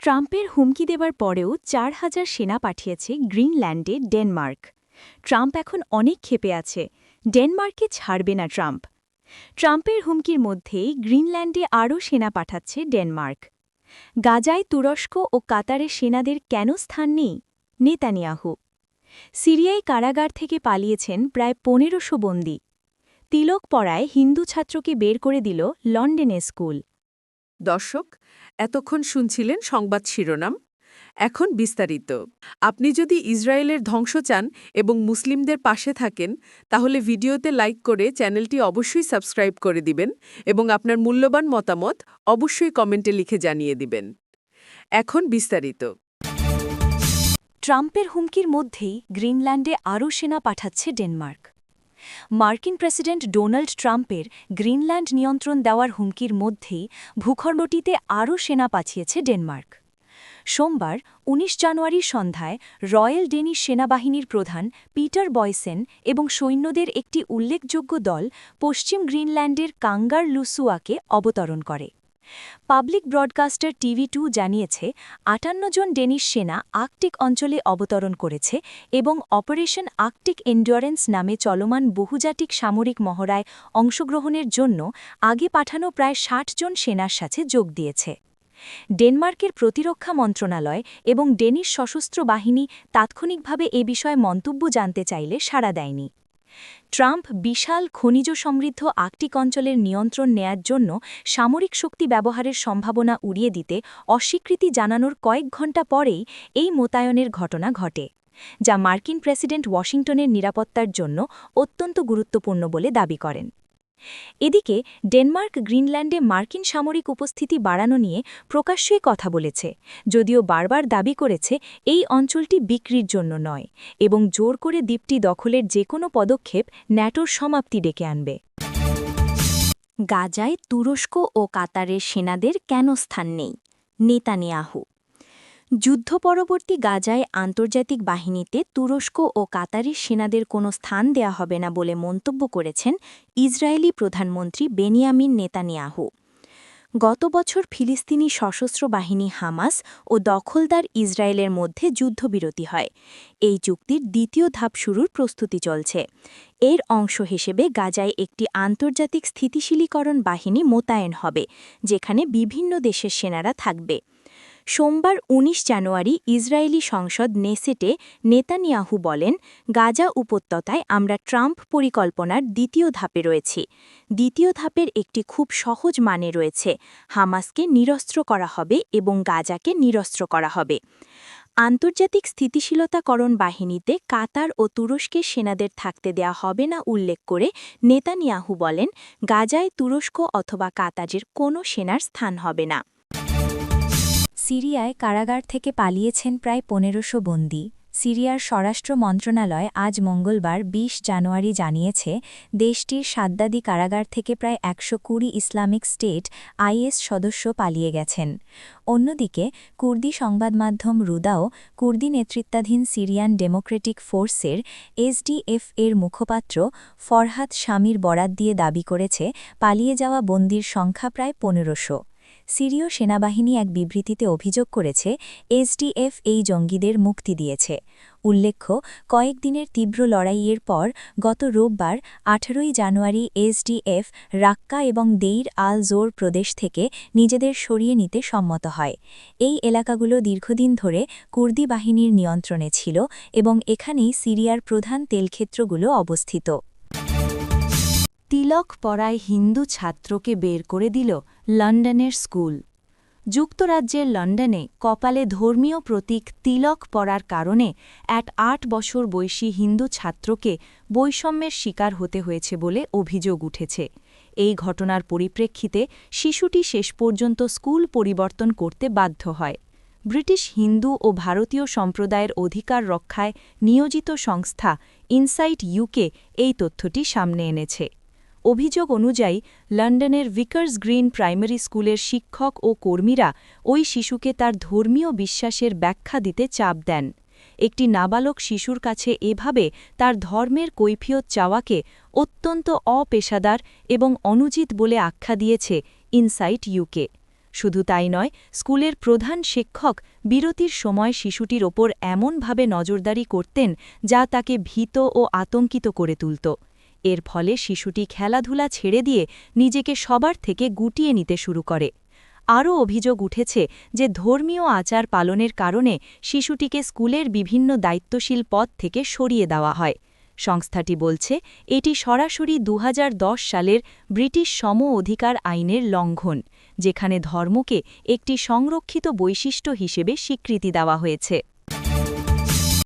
ট্রাম্পের হুমকি দেবার পরেও ৪,০০০ সেনা পাঠিয়েছে গ্রিনল্যান্ডে ডেনমার্ক। ট্রাম্প এখন অনেক ক্ষেপে আছে। ডেনমার্ককে ছাড়বে না ট্রাম্প। ট্রাম্পের হুমকির মধ্যেই গ্রিনল্যান্ডে আরও সেনা পাঠাচ্ছে ডেনমার্ক। গাজায় তুরস্ক ও কাতারের সেনাদের কেন স্থান নেই? নেতানিয়াহু। সিরিয়ায় কারাগার থেকে পালিয়েছেন প্রায় ১৫০০ বন্দী। তিলক পরায় হিন্দু ছাত্রকে বের করে দিল লন্ডনে স্কুল। দর্শক, এতক্ষণ শুনছিলেন সংবাদ শিরোনাম। এখন বিস্তারিত। আপনি যদি ইসরায়েলের ধ্বংস চান এবং মুসলিমদের পাশে থাকেন, তাহলে ভিডিওতে লাইক করে চ্যানেলটি অবশ্যই সাবস্ক্রাইব করে দিবেন এবং আপনার মূল্যবান মতামত অবশ্যই কমেন্টে লিখে জানিয়ে দিবেন। এখন বিস্তারিত। ট্রাম্পের হুমকির মধ্যেই গ্রিনল্যান্ডে আরও সেনা পাঠাচ্ছে ডেনমার্ক। মার্কিন প্রেসিডেন্ট ডোনাল্ড ট্রাম্পের গ্রিনল্যান্ড নিয়ন্ত্রণ দেওয়ার হুমকির মধ্যেই ভূখণ্ডটিতে আরও সেনা পাঠিয়েছে ডেনমার্ক। সোমবার ১৯ জানুয়ারি সন্ধ্যায় রয়্যাল ডেনিশ সেনাবাহিনীর প্রধান পিটার বয়সেন এবং সৈন্যদের একটি উল্লেখযোগ্য দল পশ্চিম গ্রিনল্যান্ডের কাঙ্গার লুসুয়াকে অবতরণ করে। পাবলিক ব্রডকাস্টার টিভি2 জানিয়েছে ৫৮ জন ডেনিশ সেনা আর্কটিক অঞ্চলে অবতরণ করেছে এবং অপারেশন আর্কটিক এন্ডুরেন্স নামে চলমান বহুজাতিক সামরিক মহড়ায় অংশগ্রহণের জন্য আগে পাঠানো প্রায় ৬০ জন সেনার সাথে যোগ দিয়েছে। ডেনমার্কের প্রতিরক্ষা মন্ত্রণালয় এবং ডেনিশ সশস্ত্র বাহিনী তাৎক্ষণিকভাবে এ বিষয়ে মন্তব্য জানতে চাইলে সাড়া দেয়নি। ট্রাম্প বিশাল খনিজ সমৃদ্ধ আর্কটিক অঞ্চলের নিয়ন্ত্রণ নেয়ার জন্য সামরিক শক্তি ব্যবহারের সম্ভাবনা উড়িয়ে দিতে অস্বীকৃতি জানানোর কয়েক ঘণ্টা পরেই এই মোতায়েনের ঘটনা ঘটে, যা মার্কিন প্রেসিডেন্ট ওয়াশিংটনের নিরাপত্তার জন্য অত্যন্ত গুরুত্বপূর্ণ বলে দাবি করেন। এদিকে ডেনমার্ক গ্রিনল্যান্ডে মার্কিন সামরিক উপস্থিতি বাড়ানো নিয়ে প্রকাশ্যই কথা বলেছে, যদিও বারবার দাবি করেছে এই অঞ্চলটি বিক্রির জন্য নয় এবং জোর করে দ্বীপটি দখলের যে কোনো পদক্ষেপ ন্যাটোর সমাপ্তি ডেকে আনবে। গাজায় তুরস্ক ও কাতারের সেনাদের কেন স্থান নেই? নেতানিয়াহু। যুদ্ধ-পরবর্তী গাজায় আন্তর্জাতিক বাহিনীতে তুরস্ক ও কাতারের সেনাদের কোনো স্থান দেয়া হবে না বলে মন্তব্য করেছেন ইসরায়েলি প্রধানমন্ত্রী বেনিয়ামিন নেতানিয়াহু। গত বছর ফিলিস্তিনি সশস্ত্র বাহিনী হামাস ও দখলদার ইসরায়েলের মধ্যে যুদ্ধবিরতি হয়। এই চুক্তির দ্বিতীয় ধাপ শুরুর প্রস্তুতি চলছে। এর অংশ হিসেবে গাজায় একটি আন্তর্জাতিক স্থিতিশীলীকরণ বাহিনী মোতায়েন হবে, যেখানে বিভিন্ন দেশের সেনারা থাকবে। সোমবার ১৯ জানুয়ারি ইসরায়েলি সংসদ নেসেটে নেতানিয়াহু বলেন, গাজা উপত্যকায় আমরা ট্রাম্প পরিকল্পনার দ্বিতীয় ধাপে রয়েছি। দ্বিতীয় ধাপের একটি খুব সহজ মানে রয়েছে, হামাসকে নিরস্ত্র করা হবে এবং গাজাকে নিরস্ত্র করা হবে। আন্তর্জাতিক স্থিতিশীলতাকরণ বাহিনীতে কাতার ও তুরস্কের সেনাদের থাকতে দেয়া হবে না উল্লেখ করে নেতানিয়াহু বলেন, গাজায় তুরস্ক অথবা কাতারের কোনো সেনার স্থান হবে না। সিরিয়ায় কারাগার থেকে পালিয়েছেন প্রায় ১৫০০ বন্দী। সিরিয়ার স্বরাষ্ট্র মন্ত্রণালয় আজ মঙ্গলবার ২০ জানুয়ারি জানিয়েছে, দেশটির সাদ্দাদি কারাগার থেকে প্রায় ১২০ ইসলামিক স্টেট আইএস সদস্য পালিয়ে গেছেন। অন্যদিকে কুর্দি সংবাদমাধ্যম রুদাও কুর্দি নেতৃত্বাধীন সিরিয়ান ডেমোক্রেটিক ফোর্সের এসডিএফ এর মুখপাত্র ফরহাদ শামির বরাত দিয়ে দাবি করেছে, পালিয়ে যাওয়া বন্দীর সংখ্যা প্রায় ১৫০০। সিরীয় সেনাবাহিনী এক বিবৃতিতে অভিযোগ করেছে, এসডিএফ এই জঙ্গিদের মুক্তি দিয়েছে। উল্লেখ্য, কয়েকদিনের তীব্র লড়াইয়ের পর গত রোববার ১৮ জানুয়ারি এসডিএফ রাক্কা এবং দেইর আল জোর প্রদেশ থেকে নিজেদের সরিয়ে নিতে সম্মত হয়। এই এলাকাগুলো দীর্ঘদিন ধরে কুর্দি বাহিনীর নিয়ন্ত্রণে ছিল এবং এখানেই সিরিয়ার প্রধান তেলক্ষেত্রগুলো অবস্থিত। তিলক পরায় হিন্দু ছাত্রকে বের করে দিল লন্ডনের স্কুল। যুক্তরাজ্যের লন্ডনে কপালে ধর্মীয় প্রতীক তিলক পরার কারণে এক ৮ বছর বয়সী হিন্দু ছাত্রকে বৈষম্যের শিকার হতে হয়েছে বলে অভিযোগ উঠেছে। এই ঘটনার পরিপ্রেক্ষিতে শিশুটি শেষ পর্যন্ত স্কুল পরিবর্তন করতে বাধ্য হয়। ব্রিটিশ হিন্দু ও ভারতীয় সম্প্রদায়ের অধিকার রক্ষায় নিয়োজিত সংস্থা ইনসাইট ইউকে এই তথ্যটি সামনে এনেছে। অভিযোগ অনুযায়ী লন্ডনের ভিকার্স গ্রিন প্রাইমারি স্কুলের শিক্ষক ও কর্মীরা ওই শিশুকে তার ধর্মীয় বিশ্বাসের ব্যাখ্যা দিতে চাপ দেন। একটি নাবালক শিশুর কাছে এভাবে তার ধর্মের কৈফিয়ত চাওয়াকে অত্যন্ত অপেশাদার এবং অনুচিত বলে আখ্যা দিয়েছে ইনসাইট ইউকে। শুধু তাই নয়, স্কুলের প্রধান শিক্ষক বিরতির সময় শিশুটির ওপর এমনভাবে নজরদারি করতেন যা তাকে ভীত ও আতঙ্কিত করে তুলত। এর ফলে শিশুটি খেলাধুলা ছেড়ে দিয়ে নিজেকে সবার থেকে গুটিয়ে নিতে শুরু করে। আরও অভিযোগ উঠেছে যে ধর্মীয় আচার পালনের কারণে শিশুটিকে স্কুলের বিভিন্ন দায়িত্বশীল পদ থেকে সরিয়ে দেওয়া হয়। সংস্থাটি বলছে এটি সরাসরি ২০১০ সালের ব্রিটিশ সম অধিকার আইনের লঙ্ঘন, যেখানে ধর্মকে একটি সংরক্ষিত বৈশিষ্ট্য হিসেবে স্বীকৃতি দেওয়া হয়েছে।